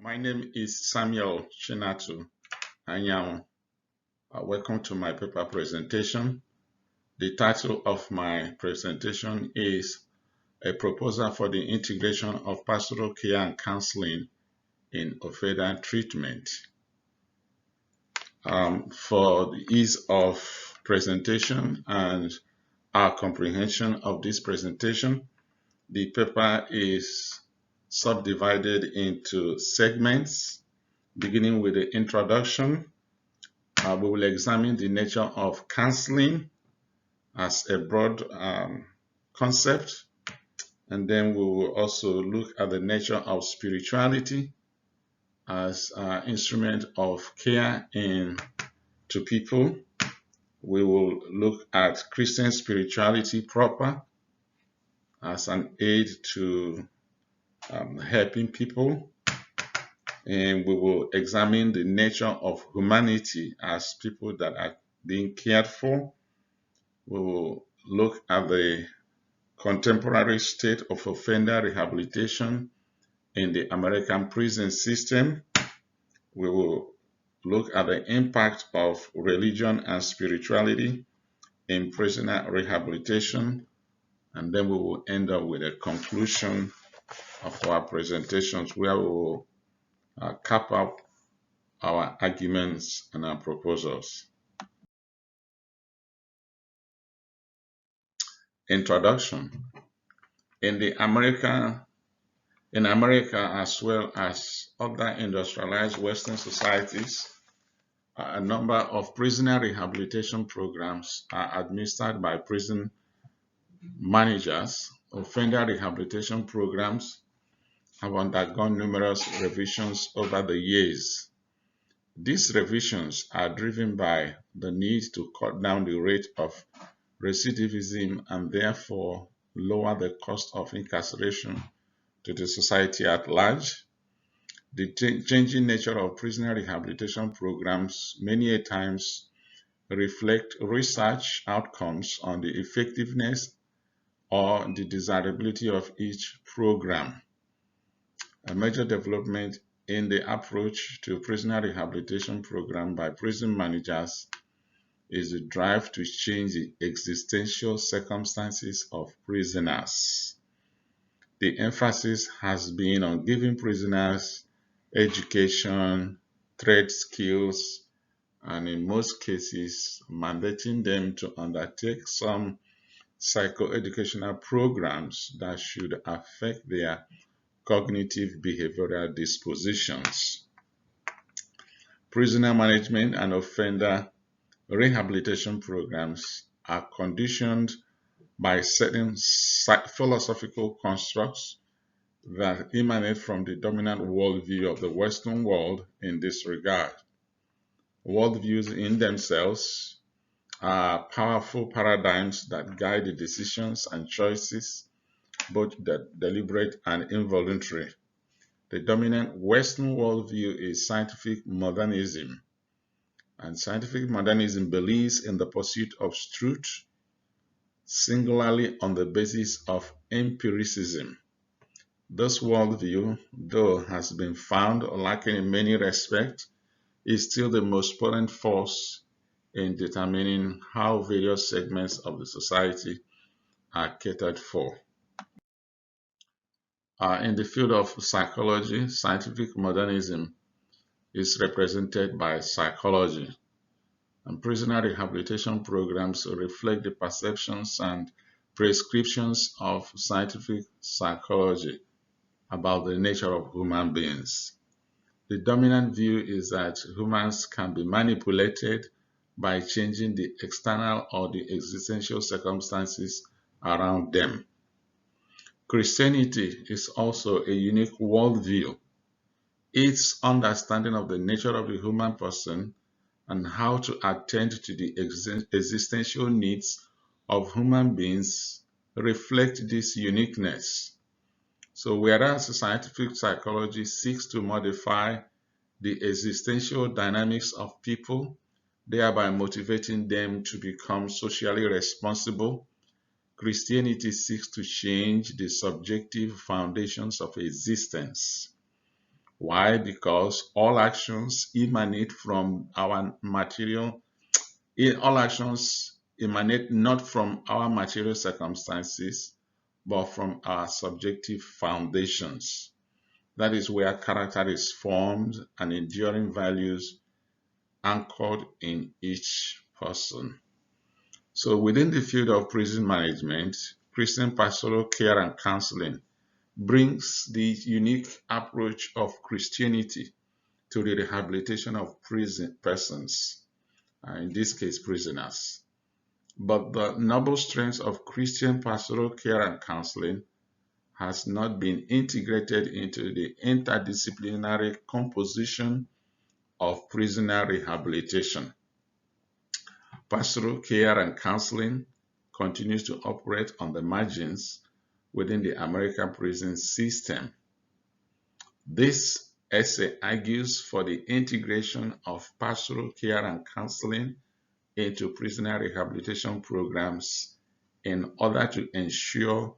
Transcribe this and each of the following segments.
My name is Samuel Chinatu Anyanwu. Welcome to my paper presentation. The title of my presentation is A Proposal for the Integration of Pastoral Care and Counseling in Offender Treatment. For the ease of presentation and our comprehension of this presentation, the paper is subdivided into segments, beginning with the introduction. We will examine the nature of counseling as a broad concept, and then we will also look at the nature of spirituality as an instrument of care to people. We will look at Christian spirituality proper as an aid to helping people, and we will examine the nature of humanity as people that are being cared for. We will look at the contemporary state of offender rehabilitation in the American prison system. We will look at the impact of religion and spirituality in prisoner rehabilitation, and then we will end up with a conclusion of our presentations where we will cap up our arguments and our proposals. Introduction. In America, as well as other industrialized Western societies, a number of prisoner rehabilitation programs are administered by prison managers. Offender rehabilitation programs have undergone numerous revisions over the years. These revisions are driven by the need to cut down the rate of recidivism and therefore lower the cost of incarceration to the society at large. The changing nature of prisoner rehabilitation programs many a times reflect research outcomes on the effectiveness or the desirability of each program. A major development in the approach to prisoner rehabilitation program by prison managers is the drive to change the existential circumstances of prisoners. The emphasis has been on giving prisoners education, trade skills, and in most cases, mandating them to undertake some psychoeducational programs that should affect their cognitive behavioral dispositions. Prisoner management and offender rehabilitation programs are conditioned by certain philosophical constructs that emanate from the dominant worldview of the Western world in this regard. Worldviews in themselves are powerful paradigms that guide the decisions and choices, both deliberate and involuntary. The dominant Western worldview is scientific modernism, and scientific modernism believes in the pursuit of truth, singularly on the basis of empiricism. This worldview, though has been found lacking in many respects, is still the most potent force in determining how various segments of the society are catered for. In the field of psychology, scientific modernism is represented by psychology, and prisoner rehabilitation programs reflect the perceptions and prescriptions of scientific psychology about the nature of human beings. The dominant view is that humans can be manipulated by changing the external or the existential circumstances around them. Christianity is also a unique worldview. Its understanding of the nature of the human person and how to attend to the existential needs of human beings reflect this uniqueness. So whereas scientific psychology seeks to modify the existential dynamics of people, thereby motivating them to become socially responsible, Christianity seeks to change the subjective foundations of existence. Why? Because all actions emanate from our material. All actions emanate not from our material circumstances, but from our subjective foundations. That is where character is formed and enduring values anchored in each person. So within the field of prison management, Christian pastoral care and counseling brings the unique approach of Christianity to the rehabilitation of prison persons, in this case prisoners. But the noble strength of Christian pastoral care and counseling has not been integrated into the interdisciplinary composition of prisoner rehabilitation. Pastoral care and counseling continues to operate on the margins within the American prison system. This essay argues for the integration of pastoral care and counseling into prisoner rehabilitation programs in order to ensure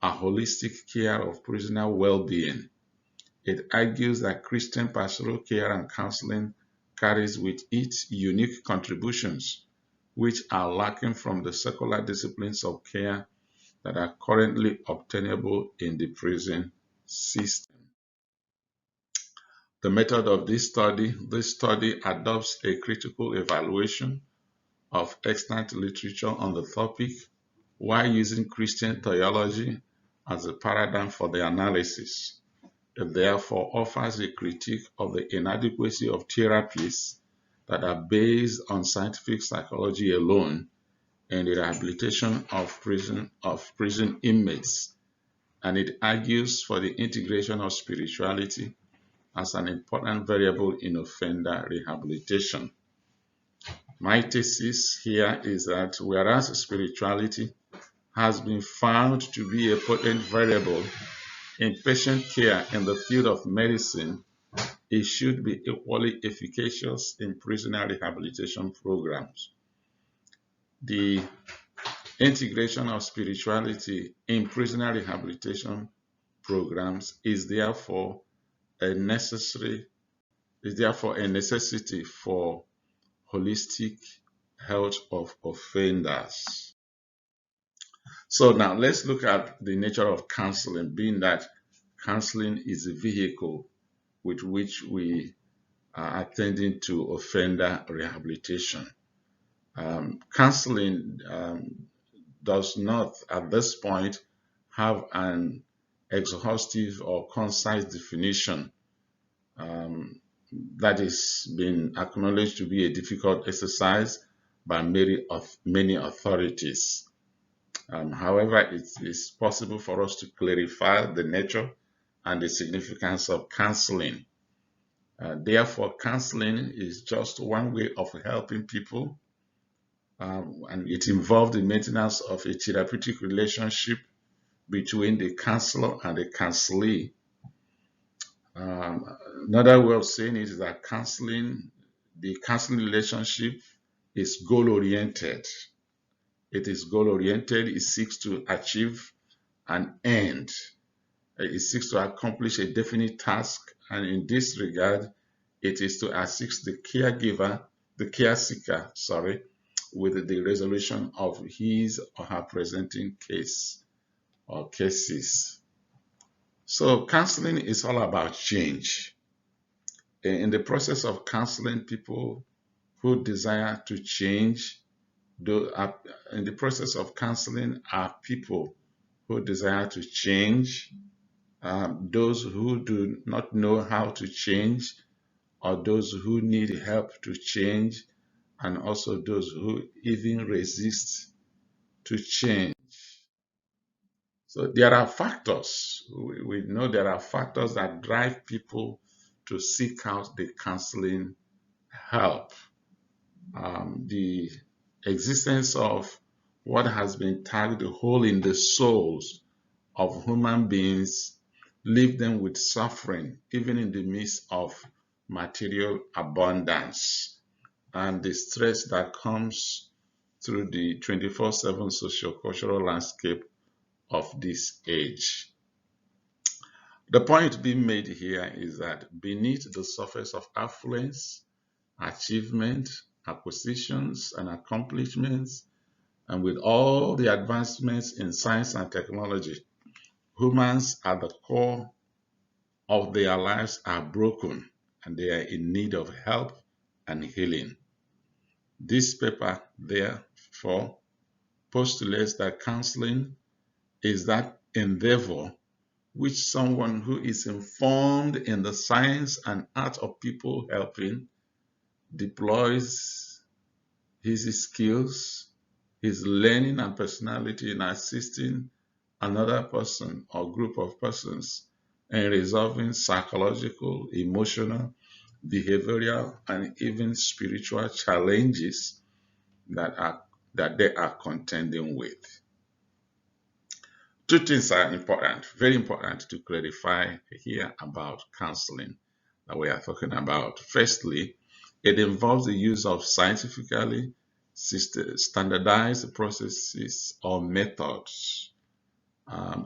a holistic care of prisoner well-being. It argues that Christian pastoral care and counseling carries with it unique contributions which are lacking from the secular disciplines of care that are currently obtainable in the prison system. The method of this study adopts a critical evaluation of extant literature on the topic while using Christian theology as a paradigm for the analysis. It therefore offers a critique of the inadequacy of therapies that are based on scientific psychology alone in the rehabilitation of prison inmates, and it argues for the integration of spirituality as an important variable in offender rehabilitation. My thesis here is that whereas spirituality has been found to be a potent variable in patient care in the field of medicine, it should be equally efficacious in prisoner rehabilitation programs. The integration of spirituality in prisoner rehabilitation programs is therefore a necessity for holistic health of offenders. So now let's look at the nature of counseling, being that counseling is a vehicle with which we are attending to offender rehabilitation. Counseling does not, at this point, have an exhaustive or concise definition that is being acknowledged to be a difficult exercise by many authorities. However, it is possible for us to clarify the nature and the significance of counseling. Therefore, counseling is just one way of helping people, and it involves the maintenance of a therapeutic relationship between the counselor and the counselee. Another way of saying it is that the counseling relationship is goal-oriented. It is goal-oriented. It seeks to achieve an end. It seeks to accomplish a definite task, and in this regard, it is to assist the care seeker, with the resolution of his or her presenting case or cases. So counseling is all about change. In the process of counseling, people who desire to change, in the process of counseling are people who desire to change, those who do not know how to change, or those who need help to change, and also those who even resist to change. So there are factors. We know there are factors that drive people to seek out the counseling help. The existence of what has been tagged a hole in the souls of human beings leave them with suffering, even in the midst of material abundance, and the stress that comes through the 24/7 sociocultural landscape of this age. The point being made here is that beneath the surface of affluence, achievement, acquisitions, and accomplishments, and with all the advancements in science and technology, humans at the core of their lives are broken and they are in need of help and healing. This paper, therefore, postulates that counseling is that endeavor which someone who is informed in the science and art of people helping deploys his skills, his learning and personality in assisting another person or group of persons in resolving psychological, emotional, behavioral, and even spiritual challenges that they are contending with. Two things are important, very important to clarify here about counseling that we are talking about. Firstly, it involves the use of scientifically standardized processes or methods.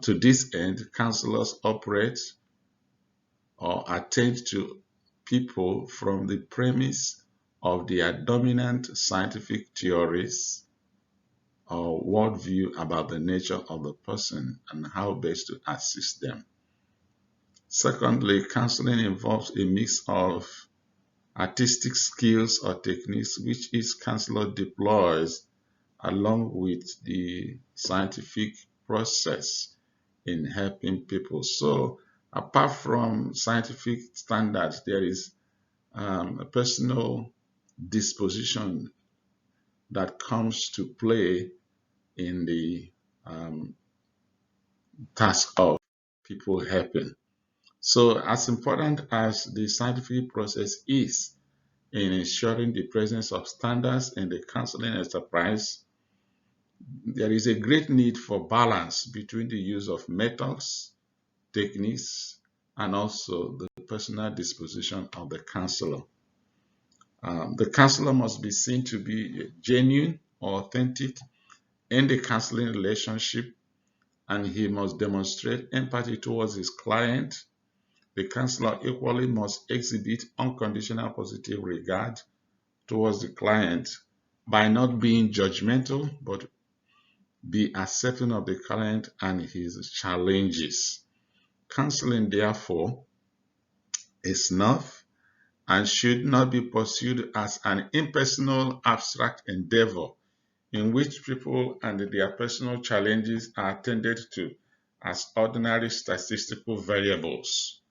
To this end, counselors operate or attend to people from the premise of their dominant scientific theories or worldview about the nature of the person and how best to assist them. Secondly, counseling involves a mix of artistic skills or techniques which each counselor deploys along with the scientific process in helping people. So, apart from scientific standards, there is a personal disposition that comes to play in the task of people helping. So, as important as the scientific process is in ensuring the presence of standards in the counseling enterprise, there is a great need for balance between the use of methods, techniques, and also the personal disposition of the counselor. The counselor must be seen to be genuine or authentic in the counseling relationship, and he must demonstrate empathy towards his client. The counselor equally must exhibit unconditional positive regard towards the client by not being judgmental, but be accepting of the client and his challenges. Counseling, therefore, is not and should not be pursued as an impersonal, abstract endeavor in which people and their personal challenges are attended to as ordinary statistical variables.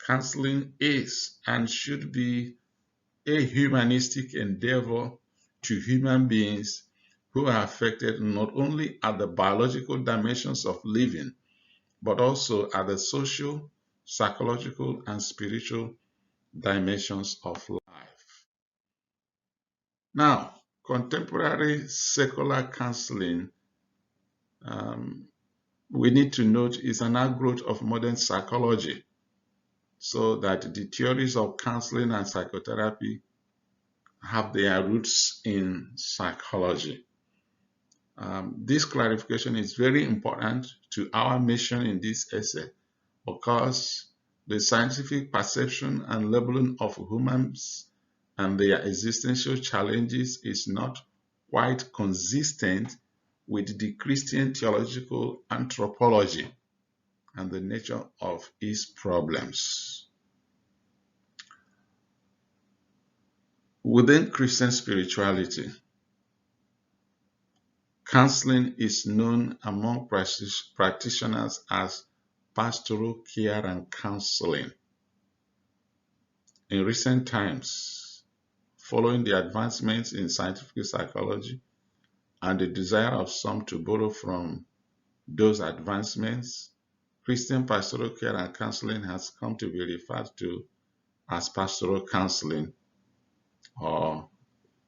Counseling is and should be a humanistic endeavor to human beings who are affected not only at the biological dimensions of living, but also at the social, psychological, and spiritual dimensions of life. Now, contemporary secular counseling, um, we need to note, is an outgrowth of modern psychology, so that the theories of counseling and psychotherapy have their roots in psychology. This clarification is very important to our mission in this essay because the scientific perception and labeling of humans and their existential challenges is not quite consistent with the Christian theological anthropology and the nature of its problems. Within Christian spirituality, counseling is known among practitioners as pastoral care and counseling. In recent times, following the advancements in scientific psychology and the desire of some to borrow from those advancements, Christian pastoral care and counseling has come to be referred to as pastoral counseling or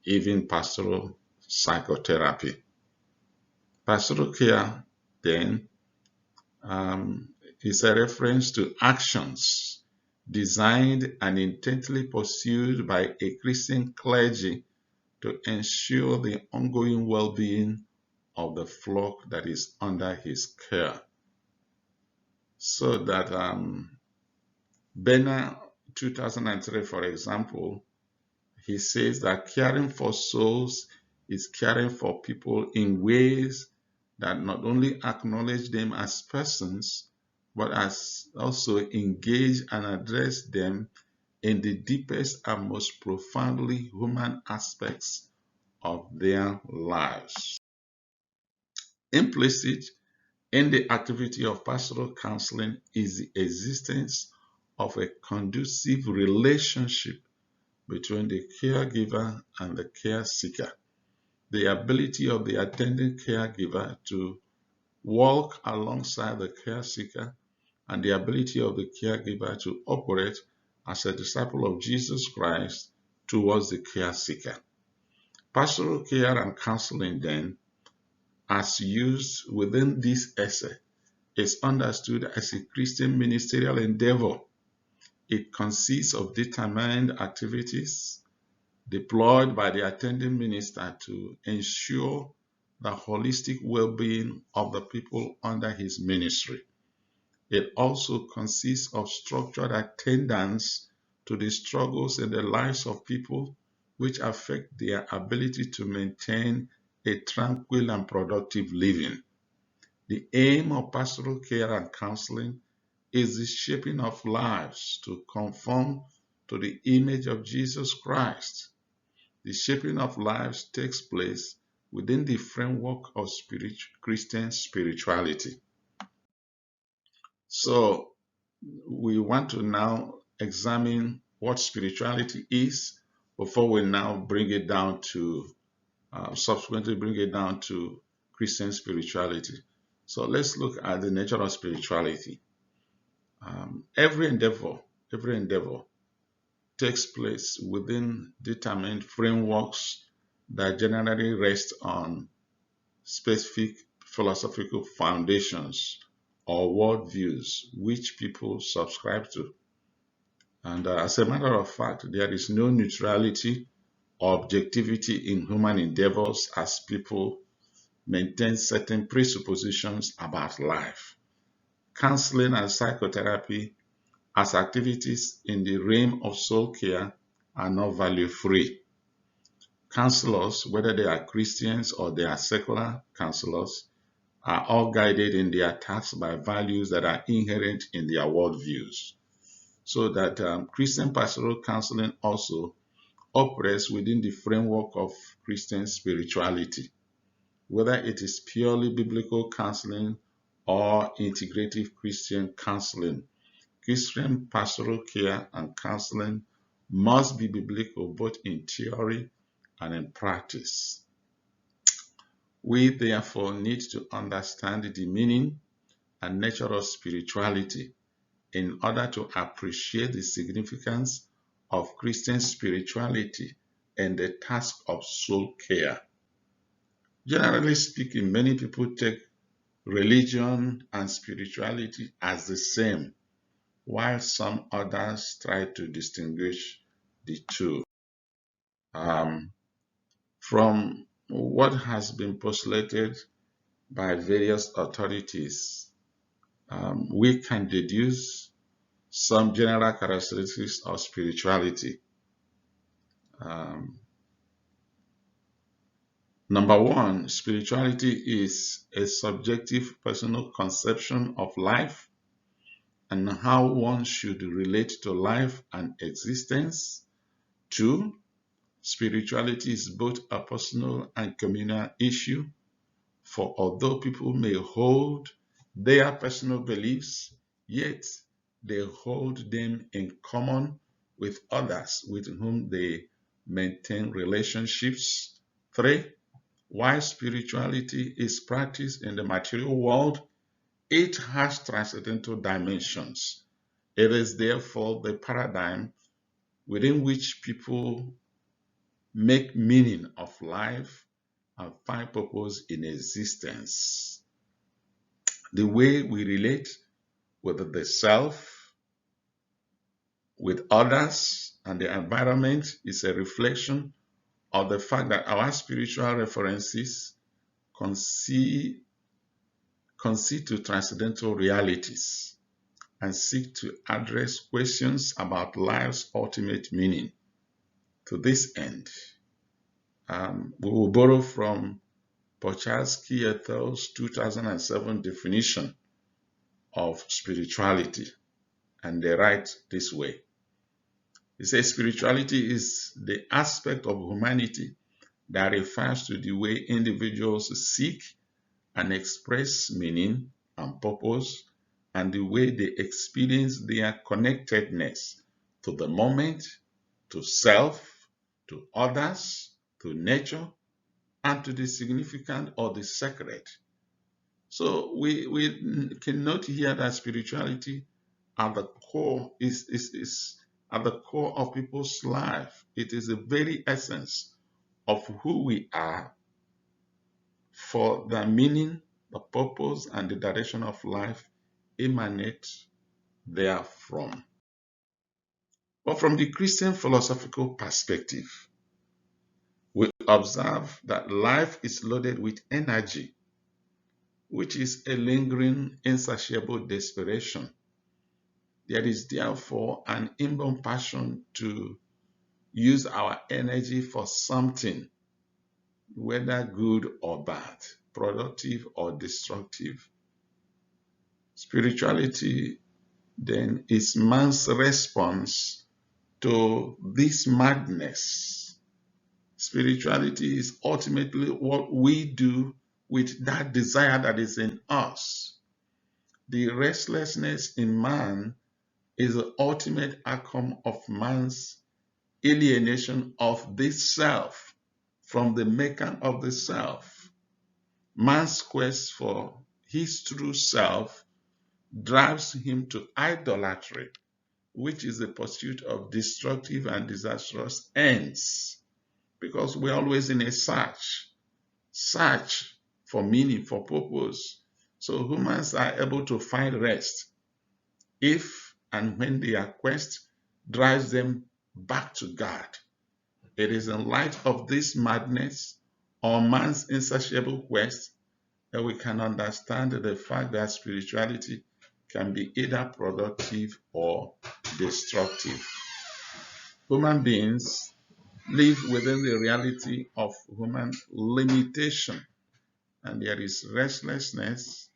even pastoral psychotherapy. Pastoral care, then, is a reference to actions designed and intently pursued by a Christian clergy to ensure the ongoing well-being of the flock that is under his care, so that Benner 2003, for example, he says that caring for souls is caring for people in ways that not only acknowledge them as persons, but as also engage and address them in the deepest and most profoundly human aspects of their lives. Implicit in the activity of pastoral counseling is the existence of a conducive relationship between the caregiver and the care seeker. The ability of the attending caregiver to walk alongside the care seeker and the ability of the caregiver to operate as a disciple of Jesus Christ towards the care seeker. Pastoral care and counseling, then, as used within this essay, is understood as a Christian ministerial endeavor. It consists of determined activities deployed by the attending minister to ensure the holistic well-being of the people under his ministry. It also consists of structured attendance to the struggles in the lives of people which affect their ability to maintain a tranquil and productive living. The aim of pastoral care and counseling is the shaping of lives to conform to the image of Jesus Christ. The shaping of lives takes place within the framework of Christian spirituality. So, we want to now examine what spirituality is before we now bring it down to, subsequently bring it down to Christian spirituality. So, let's look at the nature of spirituality. Every endeavor takes place within determined frameworks that generally rest on specific philosophical foundations or worldviews which people subscribe to. And as a matter of fact, there is no neutrality or objectivity in human endeavors as people maintain certain presuppositions about life. Counseling and psychotherapy as activities in the realm of soul care are not value free. Counselors, whether they are Christians or they are secular counselors, are all guided in their tasks by values that are inherent in their worldviews. So that Christian pastoral counseling also operates within the framework of Christian spirituality, whether it is purely biblical counseling or integrative Christian counseling. Christian pastoral care and counseling must be biblical both in theory and in practice. We therefore need to understand the meaning and nature of spirituality in order to appreciate the significance of Christian spirituality and the task of soul care. Generally speaking, many people take religion and spirituality as the same, while some others try to distinguish the two. From what has been postulated by various authorities, we can deduce some general characteristics of spirituality. Um, Number one, spirituality is a subjective personal conception of life and how one should relate to life and existence. Two, spirituality is both a personal and communal issue, for although people may hold their personal beliefs, yet they hold them in common with others with whom they maintain relationships. Three, while spirituality is practiced in the material world, it has transcendental dimensions. It is therefore the paradigm within which people make meaning of life and find purpose in existence. The way we relate with the self, with others, and the environment is a reflection of the fact that our spiritual references concede to transcendental realities. and seek to address questions about life's ultimate meaning. To this end, we will borrow from Pochalski et al.'s 2007 definition of spirituality, and they write this way. It says spirituality is the aspect of humanity that refers to the way individuals seek and express meaning and purpose, and the way they experience their connectedness to the moment, to self, to others, to nature, and to the significant or the sacred. So we can note here that spirituality at the core is at the core of people's life. It is the very essence of who we are, for the meaning, the purpose, and the direction of life emanate therefrom. But from the Christian philosophical perspective, we observe that life is loaded with energy, which is a lingering, insatiable desperation. There is therefore an inborn passion to use our energy for something, whether good or bad, productive or destructive. Spirituality then is man's response to this madness. Spirituality is ultimately what we do with that desire that is in us. The restlessness in man is the ultimate outcome of man's alienation of this self from the maker of the self. Man's quest for his true self drives him to idolatry, which is the pursuit of destructive and disastrous ends. Because we're always in a search for meaning, for purpose. So humans are able to find rest if and when their quest drives them back to God. It is in light of this madness or man's insatiable quest that we can understand the fact that spirituality can be either productive or destructive. Human beings live within the reality of human limitation, and there is restlessness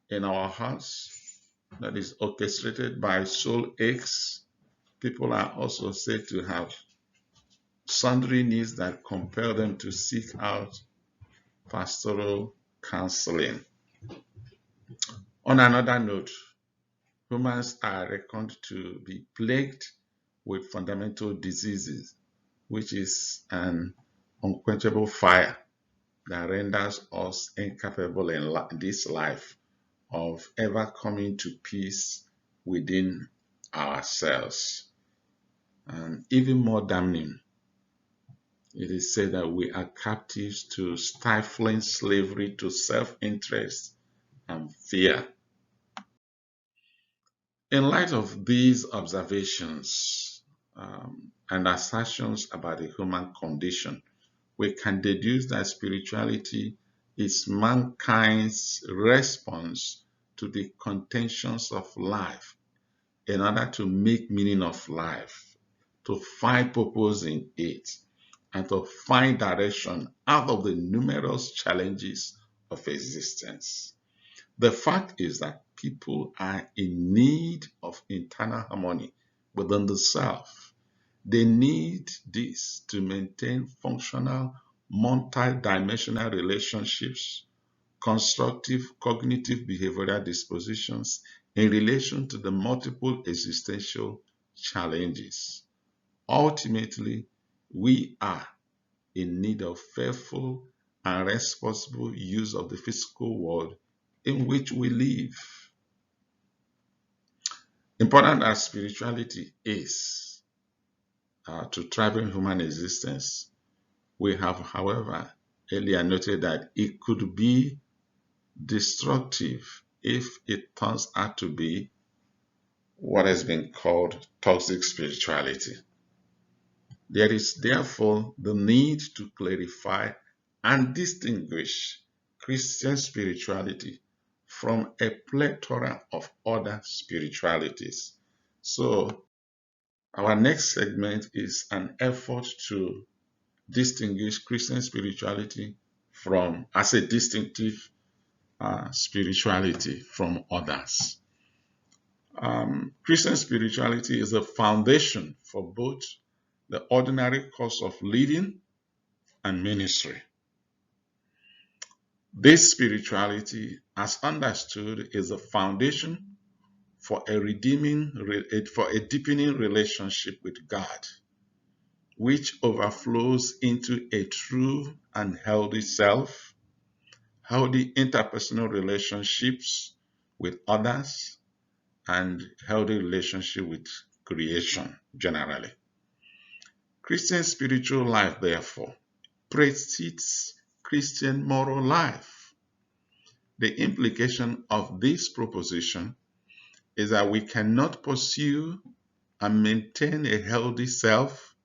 in our hearts that is orchestrated by soul aches. People are also said to have sundry needs that compel them to seek out pastoral counseling. On another note, humans are reckoned to be plagued with fundamental diseases, which is an unquenchable fire that renders us incapable in this life of ever coming to peace within ourselves. And even more damning, it is said that we are captives to stifling slavery to self-interest and fear. In light of these observations and assertions about the human condition, we can deduce that spirituality is mankind's response to the contentions of life in order to make meaning of life, to find purpose in it, and to find direction out of the numerous challenges of existence. The fact is that people are in need of internal harmony within the self. They need this to maintain functional, multi-dimensional relationships, constructive cognitive behavioral dispositions in relation to the multiple existential challenges. Ultimately, we are in need of faithful and responsible use of the physical world in which we live. Important as spirituality is to thriving human existence, we have, however, earlier noted that it could be destructive if it turns out to be what has been called toxic spirituality. There is therefore the need to clarify and distinguish Christian spirituality from a plethora of other spiritualities. So, our next segment is an effort to distinguish Christian spirituality from as a distinctive spirituality from others. Christian spirituality is a foundation for both the ordinary course of living and ministry. This spirituality, as understood, is a foundation for a deepening relationship with God, which overflows into a true and healthy self, healthy interpersonal relationships with others, and healthy relationship with creation generally. Christian spiritual life, therefore, precedes Christian moral life. The implication of this proposition is that we cannot pursue and maintain a healthy self,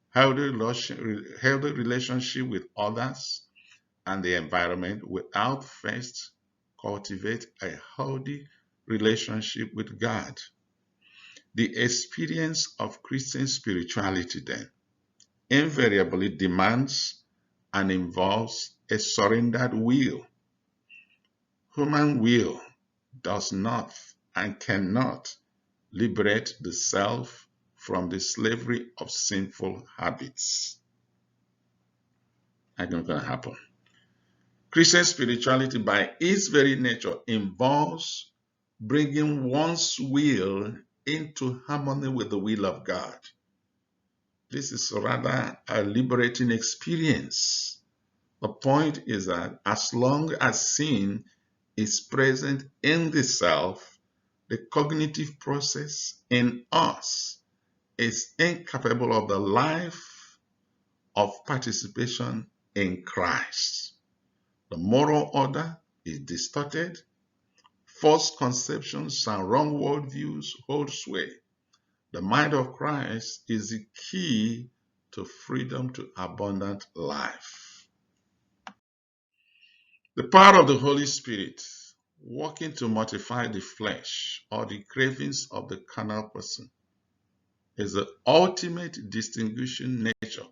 healthy relationship with others and the environment without first cultivate a healthy relationship with God. The experience of Christian spirituality then invariably demands and involves a surrendered will. Human will does not and cannot liberate the self from the slavery of sinful habits. That's not going to happen. Christian spirituality, by its very nature, involves bringing one's will into harmony with the will of God. This is rather a liberating experience. The point is that as long as sin is present in the self, the cognitive process in us is incapable of the life of participation in Christ. The moral order is distorted, false conceptions and wrong worldviews hold sway. The mind of Christ is the key to freedom to abundant life. The power of the Holy Spirit working to mortify the flesh or the cravings of the carnal person is the ultimate distinguishing nature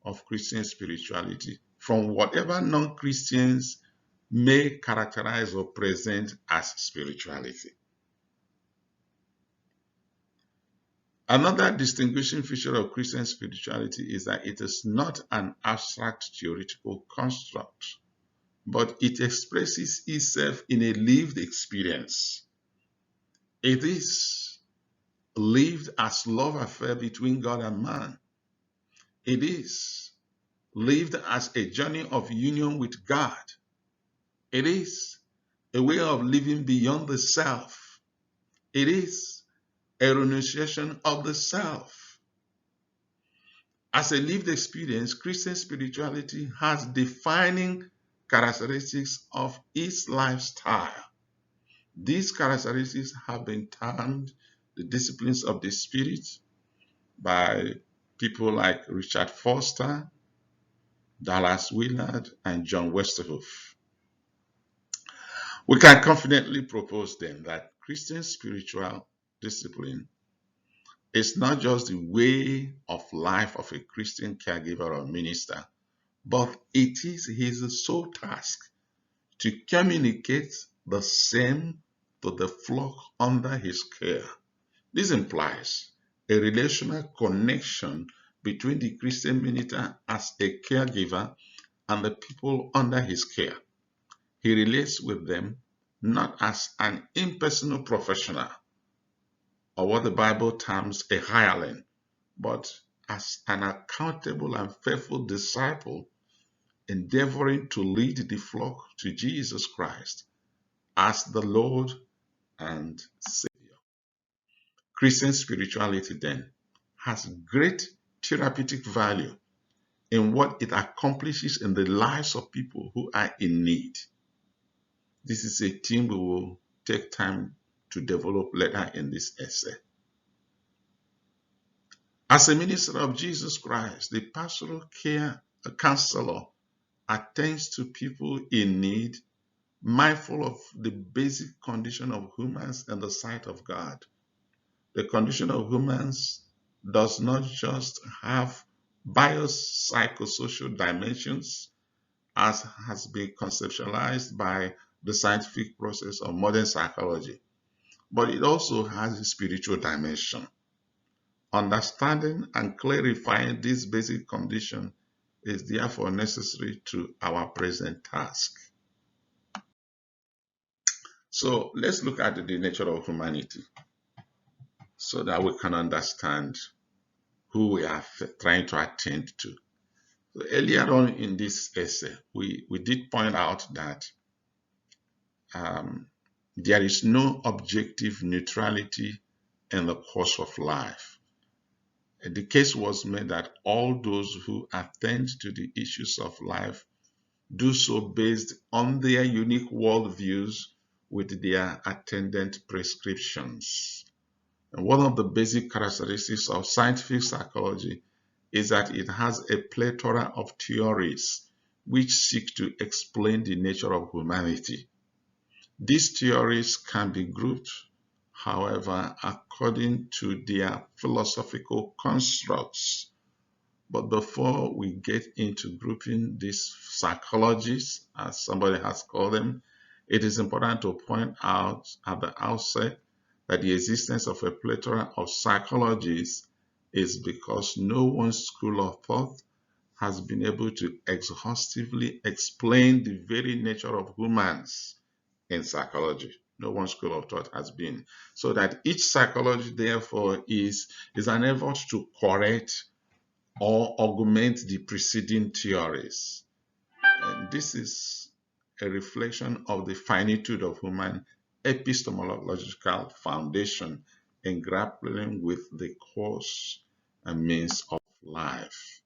of Christian spirituality from whatever non-Christians may characterize or present as spirituality. Another distinguishing feature of Christian spirituality is that it is not an abstract theoretical construct, but it expresses itself in a lived experience. It is lived as love affair between God and man. It is lived as a journey of union with God. It is a way of living beyond the self. It is a renunciation of the self. As a lived experience, Christian spirituality has defining characteristics of its lifestyle. These characteristics have been termed the disciplines of the Spirit by people like Richard Foster, Dallas Willard, and John Westerhoff. We can confidently propose then that Christian spiritual discipline is not just the way of life of a Christian caregiver or minister, but it is his sole task to communicate the same to the flock under his care. This implies a relational connection between the Christian minister as a caregiver and the people under his care. He relates with them not as an impersonal professional or what the Bible terms a hireling, but as an accountable and faithful disciple endeavoring to lead the flock to Jesus Christ as the Lord and Savior. Christian spirituality then has great therapeutic value in what it accomplishes in the lives of people who are in need. This is a theme we will take time to develop later in this essay. As a minister of Jesus Christ, the pastoral care counselor attends to people in need mindful of the basic condition of humans in the sight of God. The condition of humans does not just have biopsychosocial dimensions as has been conceptualized by the scientific process of modern psychology, but it also has a spiritual dimension. Understanding and clarifying this basic condition is therefore necessary to our present task. So let's look at the nature of humanity so that we can understand who we are trying to attend to. So earlier on in this essay, we did point out that there is no objective neutrality in the course of life. The case was made that all those who attend to the issues of life do so based on their unique worldviews with their attendant prescriptions. And one of the basic characteristics of scientific psychology is that it has a plethora of theories which seek to explain the nature of humanity. These theories can be grouped, however, according to their philosophical constructs. But before we get into grouping these psychologies, as somebody has called them, it is important to point out at the outset that the existence of a plethora of psychologies is because no one school of thought has been able to exhaustively explain the very nature of humans in psychology. No one school of thought has been. So that each psychology, therefore, is an effort to correct or augment the preceding theories. And this is a reflection of the finitude of human epistemological foundation in grappling with the course and means of life.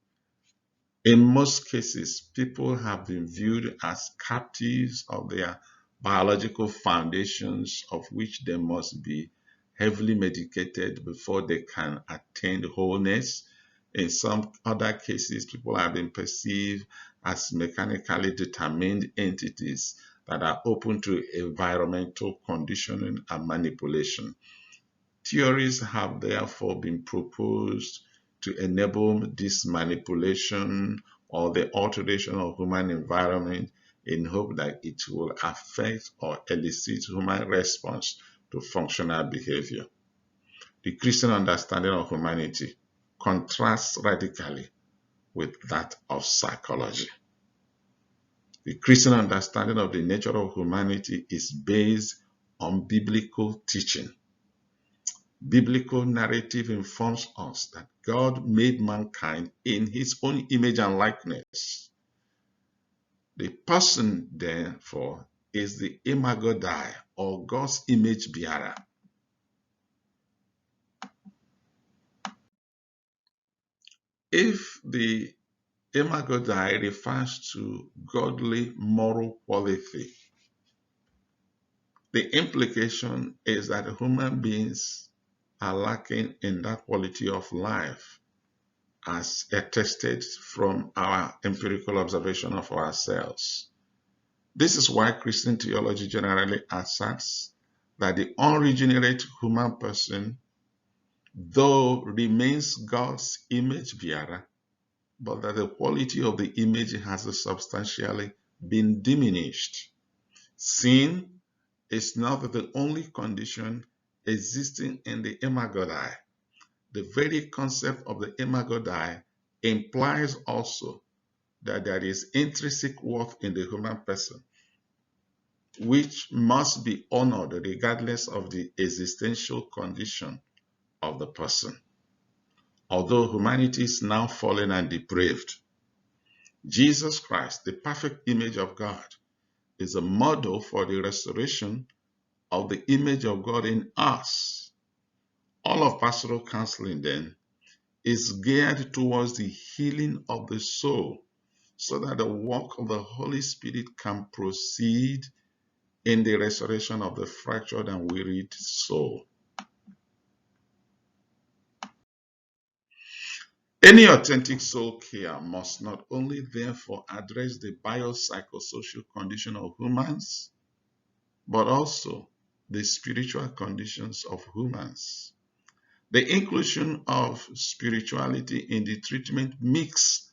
In most cases, people have been viewed as captives of their biological foundations, of which they must be heavily medicated before they can attain wholeness. In some other cases, people have been perceived as mechanically determined entities that are open to environmental conditioning and manipulation. Theories have therefore been proposed to enable this manipulation or the alteration of human environment in hope that it will affect or elicit human response to functional behavior. The Christian understanding of humanity contrasts radically with that of psychology. The Christian understanding of the nature of humanity is based on biblical teaching. Biblical narrative informs us that God made mankind in his own image and likeness. The person, therefore, is the imago Dei, or God's image bearer. If the imago Dei refers to godly moral quality, the implication is that human beings are lacking in that quality of life, as attested from our empirical observation of ourselves. This is why Christian theology generally asserts that the unregenerate human person, though remains God's image bearer, but that the quality of the image has substantially been diminished. Sin is not the only condition existing in the imago Dei. The very concept of the imago Dei implies also that there is intrinsic worth in the human person, which must be honored regardless of the existential condition of the person. Although humanity is now fallen and depraved, Jesus Christ, the perfect image of God, is a model for the restoration of the image of God in us. All of pastoral counseling, then, is geared towards the healing of the soul so that the work of the Holy Spirit can proceed in the restoration of the fractured and wearied soul. Any authentic soul care must not only therefore address the biopsychosocial condition of humans, but also the spiritual conditions of humans. The inclusion of spirituality in the treatment mix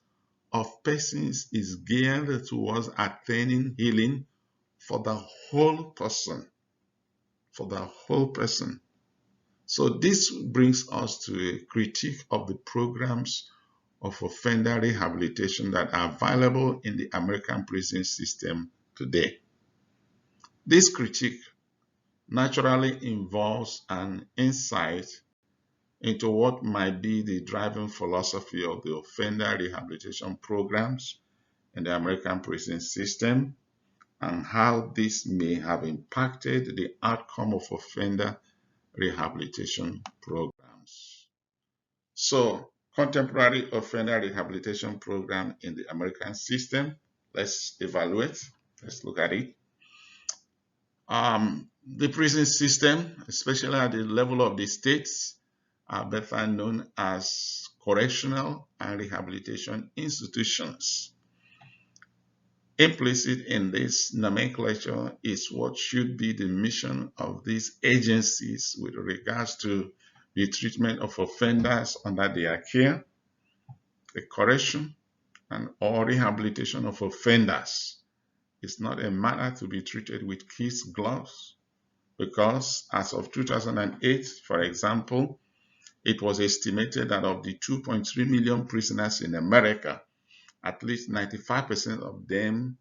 of persons is geared towards attaining healing for the whole person, for the whole person. So this brings us to a critique of the programs of offender rehabilitation that are available in the American prison system today. This critique naturally involves an insight into what might be the driving philosophy of the offender rehabilitation programs in the American prison system and how this may have impacted the outcome of offender rehabilitation programs. So, contemporary offender rehabilitation program in the American system, let's evaluate, let's look at it. The prison system, especially at the level of the states, are better known as correctional and rehabilitation institutions. Implicit in this nomenclature is what should be the mission of these agencies with regards to the treatment of offenders under their care, the correction and or rehabilitation of offenders. Is not a matter to be treated with kids' gloves because as of 2008, for example, it was estimated that of the 2.3 million prisoners in America, at least 95% of them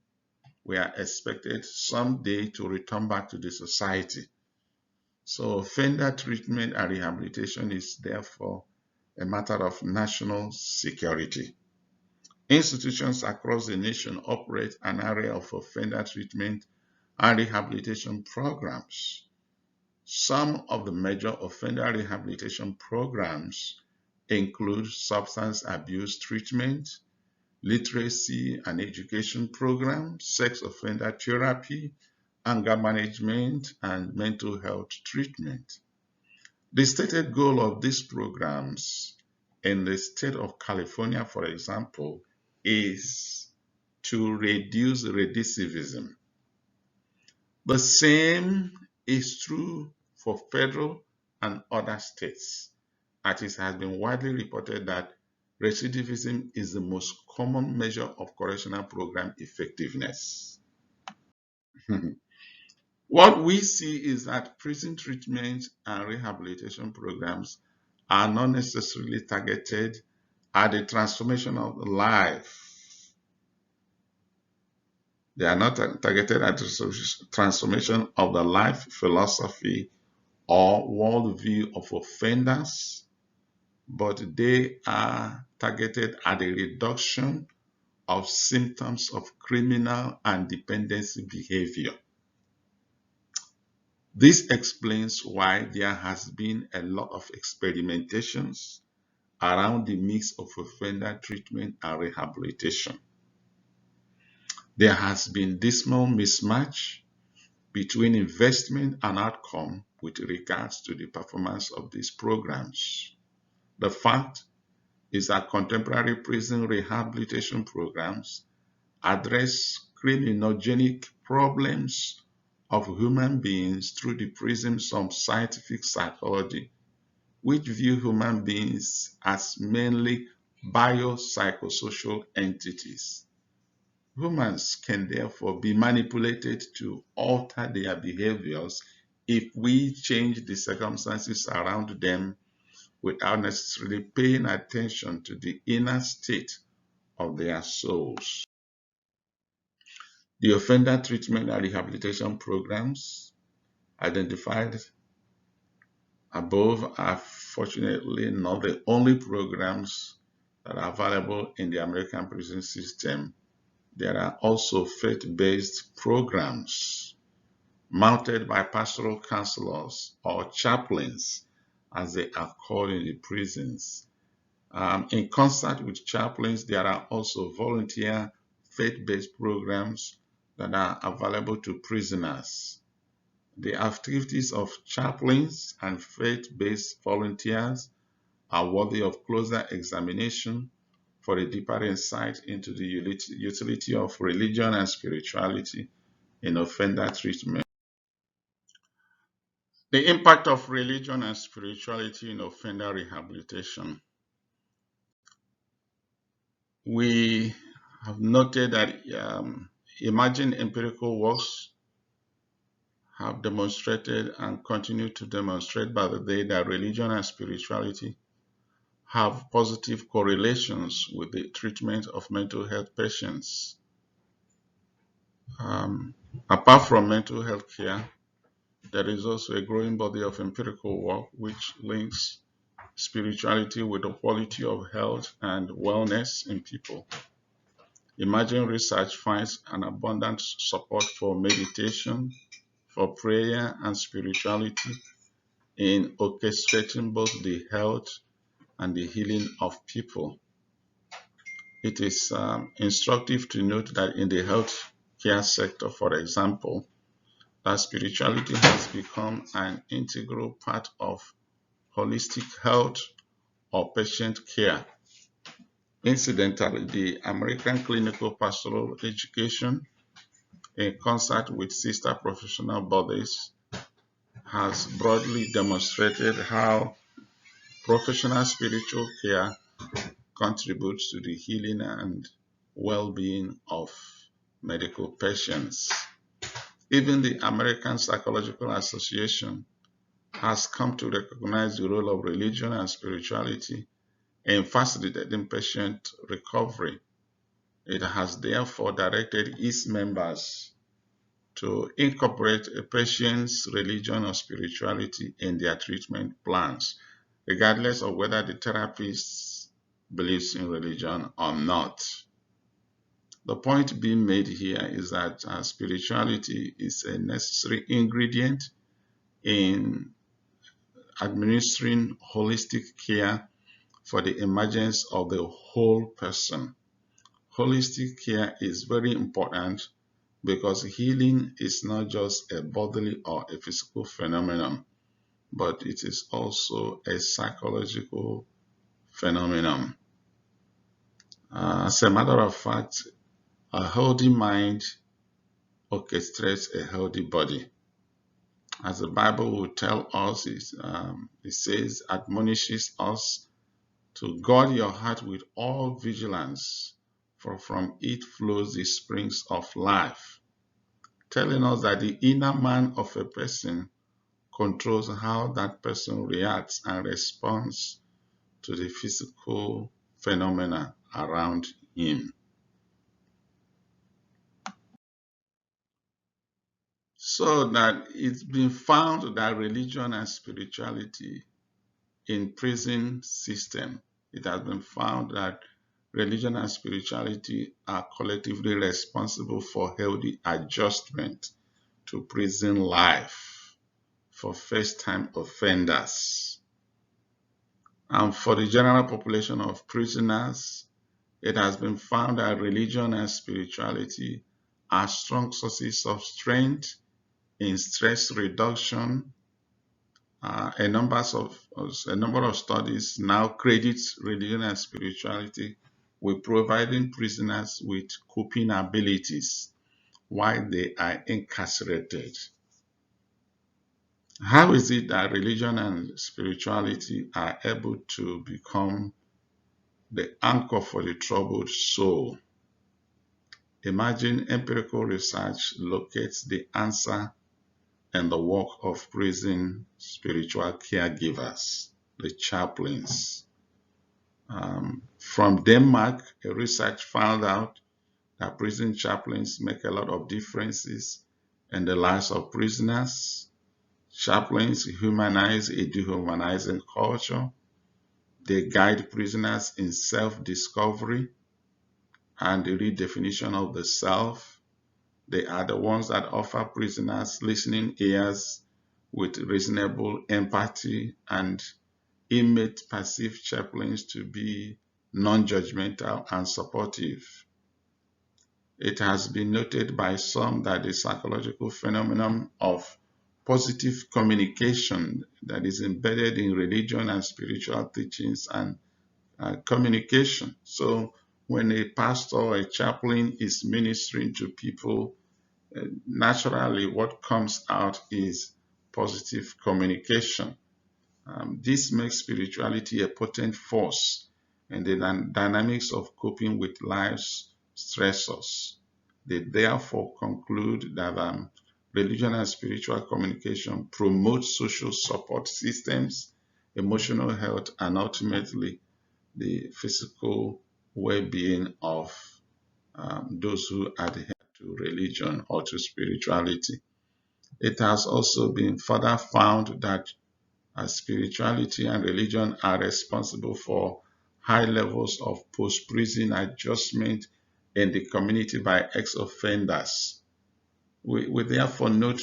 were expected someday to return back to the society. So offender treatment and rehabilitation is therefore a matter of national security. Institutions across the nation operate an area of offender treatment and rehabilitation programs. Some of the major offender rehabilitation programs include substance abuse treatment, literacy and education programs, sex offender therapy, anger management, and mental health treatment. The stated goal of these programs in the state of California, for example, is to reduce recidivism. The same is true for federal and other states, as it has been widely reported that recidivism is the most common measure of correctional program effectiveness. What we see is that prison treatment and rehabilitation programs are not necessarily targeted at the transformation of life. They are not targeted at the transformation of the life philosophy or worldview of offenders, but they are targeted at the reduction of symptoms of criminal and dependency behavior. This explains why there has been a lot of experimentations around the mix of offender treatment and rehabilitation. There has been dismal mismatch between investment and outcome with regards to the performance of these programs. The fact is that contemporary prison rehabilitation programs address criminogenic problems of human beings through the prisms of scientific psychology, which view human beings as mainly biopsychosocial entities. Humans can therefore be manipulated to alter their behaviors if we change the circumstances around them without necessarily paying attention to the inner state of their souls. The offender treatment and rehabilitation programs identified above are fortunately not the only programs that are available in the American prison system. There are also faith-based programs mounted by pastoral counselors or chaplains, as they are called in the prisons. In concert with chaplains, there are also volunteer faith-based programs that are available to prisoners. The activities of chaplains and faith-based volunteers are worthy of closer examination for a deeper insight into the utility of religion and spirituality in offender treatment. The impact of religion and spirituality in offender rehabilitation. We have noted that emerging empirical works have demonstrated and continue to demonstrate by the day that religion and spirituality have positive correlations with the treatment of mental health patients. Apart from mental health care, there is also a growing body of empirical work which links spirituality with the quality of health and wellness in people. Emerging research finds an abundant support for meditation, for prayer, and spirituality in orchestrating both the health and the healing of people. It is instructive to note that in the health care sector, for example, that spirituality has become an integral part of holistic health or patient care. Incidentally, the American Clinical Pastoral Education, in concert with sister professional bodies, has broadly demonstrated how professional spiritual care contributes to the healing and well-being of medical patients. Even the American Psychological Association has come to recognize the role of religion and spirituality in facilitating patient recovery. It has therefore directed its members to incorporate a patient's religion or spirituality in their treatment plans, regardless of whether the therapist believes in religion or not. The point being made here is that spirituality is a necessary ingredient in administering holistic care for the emergence of the whole person. Holistic care is very important because healing is not just a bodily or a physical phenomenon, but it is also a psychological phenomenon. As a matter of fact, a healthy mind orchestrates a healthy body. As the Bible will tell us, it says, admonishes us to guard your heart with all vigilance, for from it flows the springs of life, telling us that the inner man of a person controls how that person reacts and responds to the physical phenomena around him. So that it's been found that religion and spirituality in prison system, it has been found that religion and spirituality are collectively responsible for healthy adjustment to prison life for first-time offenders. And for the general population of prisoners, it has been found that religion and spirituality are strong sources of strength in stress reduction. A number of studies now credit religion and spirituality with providing prisoners with coping abilities while they are incarcerated. How is it that religion and spirituality are able to become the anchor for the troubled soul? Emerging empirical research locates the answer in the work of prison spiritual caregivers, the chaplains. From Denmark, a research found out that prison chaplains make a lot of differences in the lives of prisoners. Chaplains humanize a dehumanizing culture. They guide prisoners in self-discovery and the redefinition of the self. They are the ones that offer prisoners listening ears with reasonable empathy, and inmate perceive chaplains to be non-judgmental and supportive. It has been noted by some that the psychological phenomenon of positive communication that is embedded in religion and spiritual teachings and communication. So when a pastor or a chaplain is ministering to people, naturally what comes out is positive communication. This makes spirituality a potent force in the dynamics of coping with life's stressors. They therefore conclude that religion and spiritual communication promote social support systems, emotional health, and ultimately the physical well-being of those who adhere to religion or to spirituality. It has also been further found that spirituality and religion are responsible for high levels of post-prison adjustment in the community by ex-offenders. We therefore note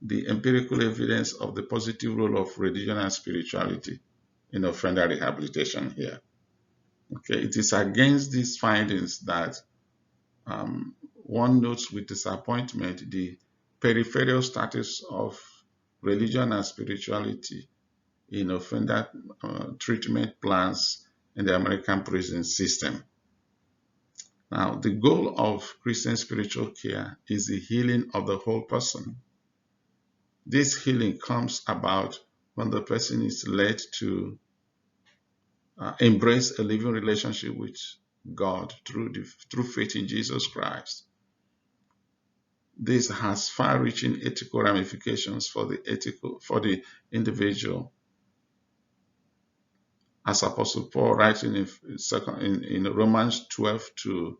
the empirical evidence of the positive role of religion and spirituality in offender rehabilitation here. Okay, it is against these findings that one notes with disappointment the peripheral status of religion and spirituality in offender treatment plans in the American prison system. Now, the goal of Christian spiritual care is the healing of the whole person. This healing comes about when the person is led to embrace a living relationship with God through faith in Jesus Christ. This has far-reaching ethical ramifications for the individual. As Apostle Paul writing in Romans 12:2,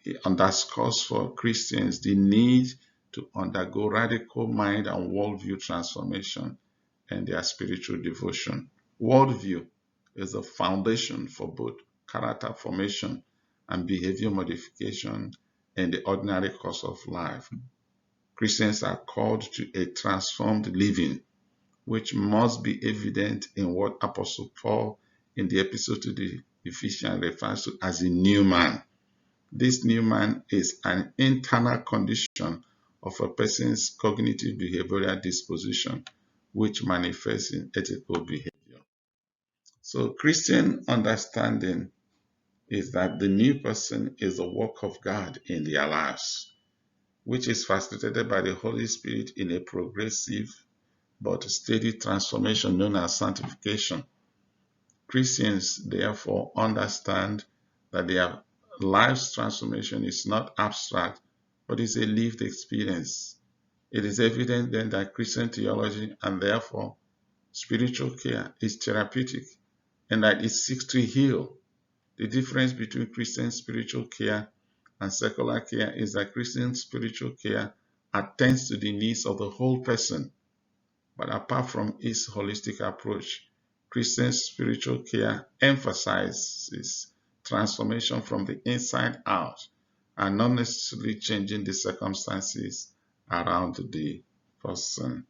he underscores for Christians the need to undergo radical mind and worldview transformation in their spiritual devotion. Worldview is the foundation for both character formation and behavior modification in the ordinary course of life. Christians are called to a transformed living, which must be evident in what Apostle Paul in the epistle to the Ephesians refers to as a new man. This new man is an internal condition of a person's cognitive behavioral disposition, which manifests in ethical behavior. So Christian understanding is that the new person is the work of God in their lives, which is facilitated by the Holy Spirit in a progressive but steady transformation known as sanctification. Christians therefore understand that their life's transformation is not abstract, but is a lived experience. It is evident then that Christian theology and therefore spiritual care is therapeutic and that it seeks to heal. The difference between Christian spiritual care and secular care is that Christian spiritual care attends to the needs of the whole person. But apart from its holistic approach, Christian spiritual care emphasizes transformation from the inside out and not necessarily changing the circumstances around the person.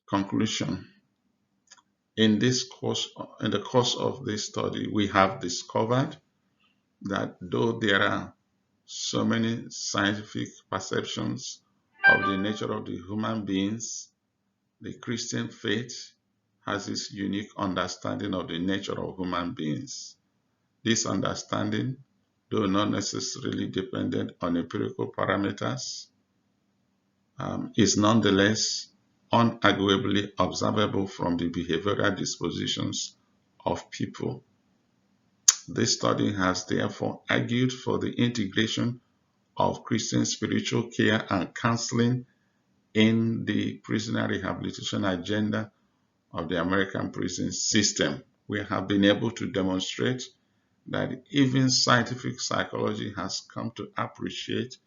Conclusion. In the course of this study, we have discovered that though there are so many scientific perceptions of the nature of the human beings, the Christian faith has its unique understanding of the nature of human beings. This understanding, though not necessarily dependent on empirical parameters, is nonetheless unarguably observable from the behavioral dispositions of people. This study has therefore argued for the integration of Christian spiritual care and counseling in the prisoner rehabilitation agenda of the American prison system. We have been able to demonstrate that even scientific psychology has come to appreciate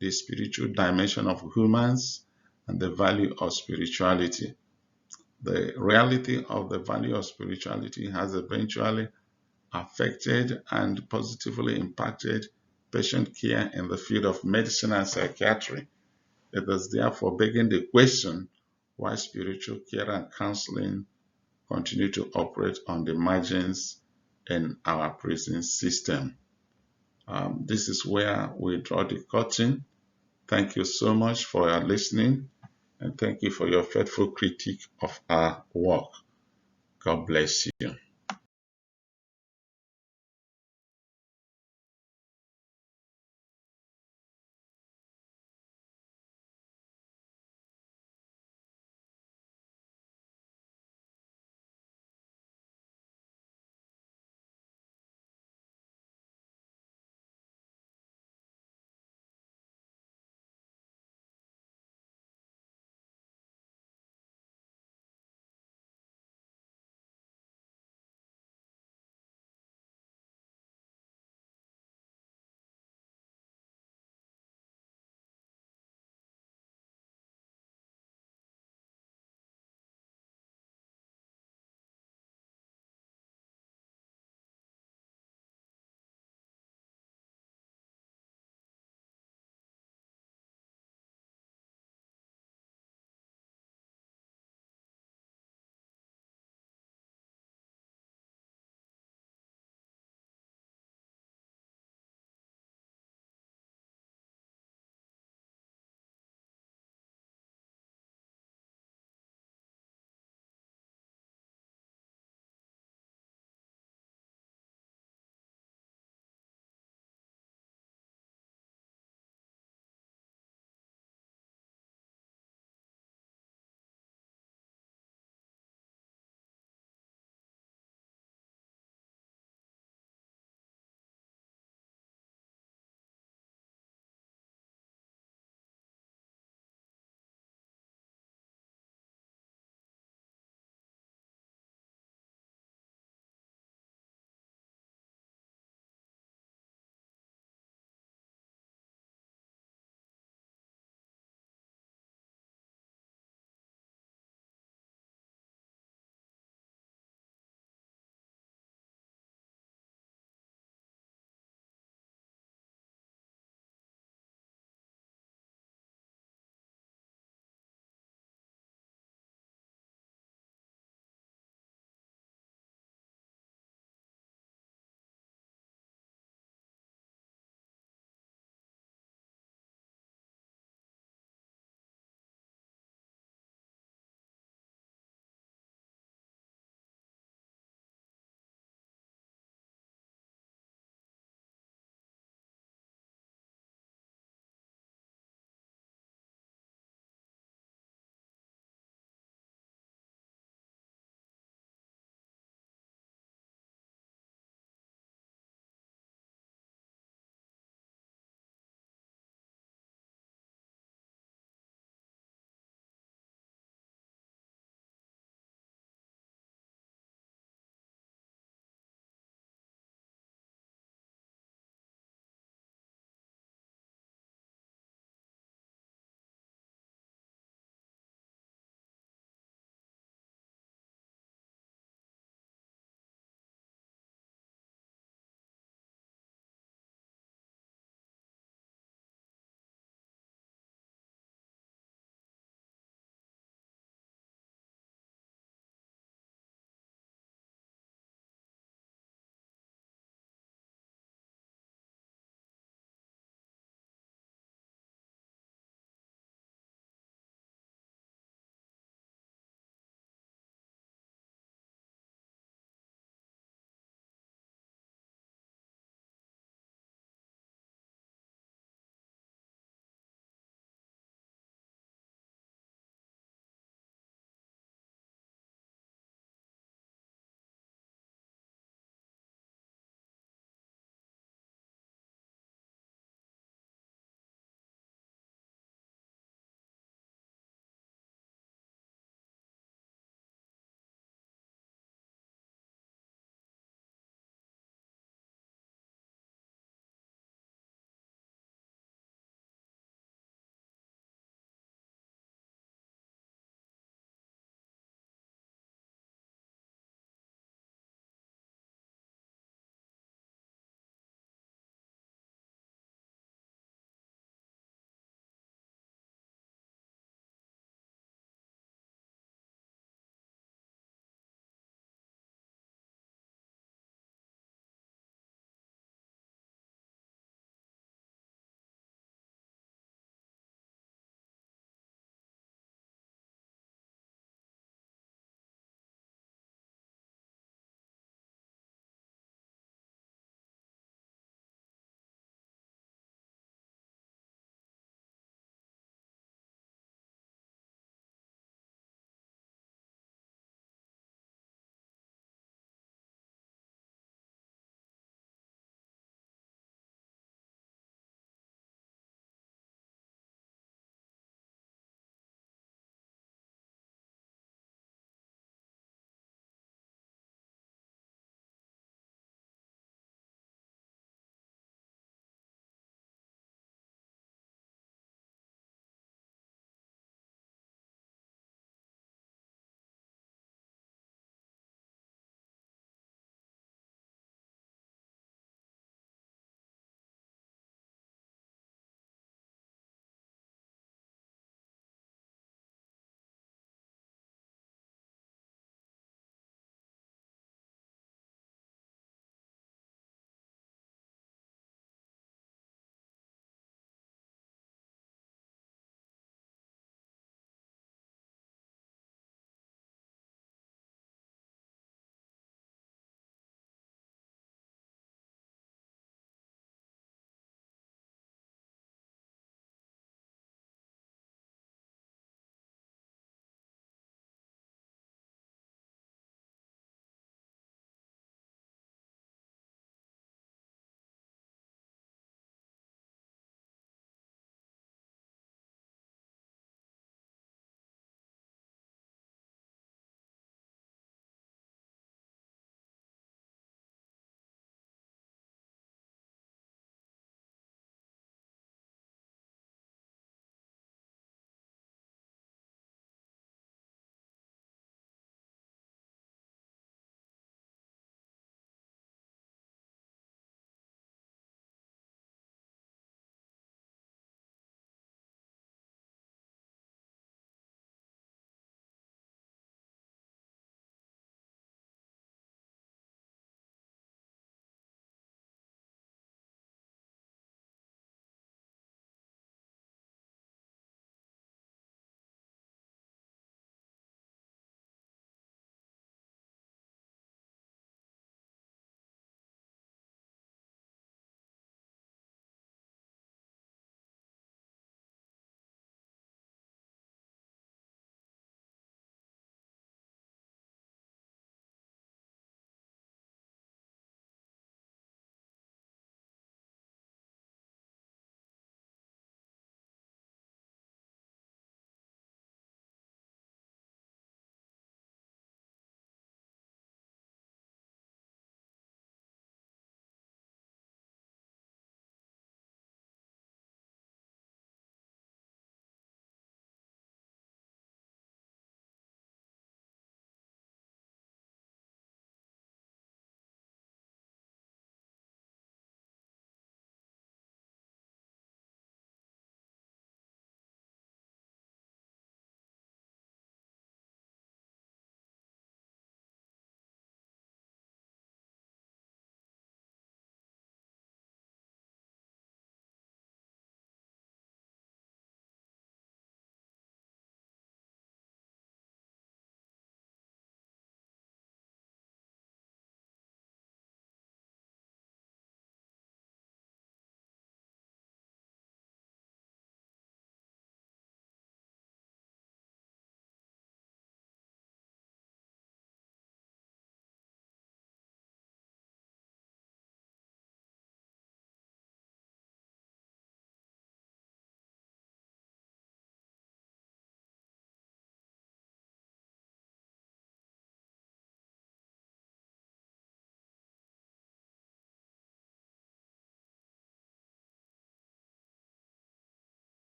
the spiritual dimension of humans and the value of spirituality. The reality of the value of spirituality has eventually affected and positively impacted patient care in the field of medicine and psychiatry. It is therefore begging the question why spiritual care and counseling continue to operate on the margins in our prison system. This is where we draw the curtain. Thank you so much for your listening, and thank you for your faithful critique of our work. God bless you.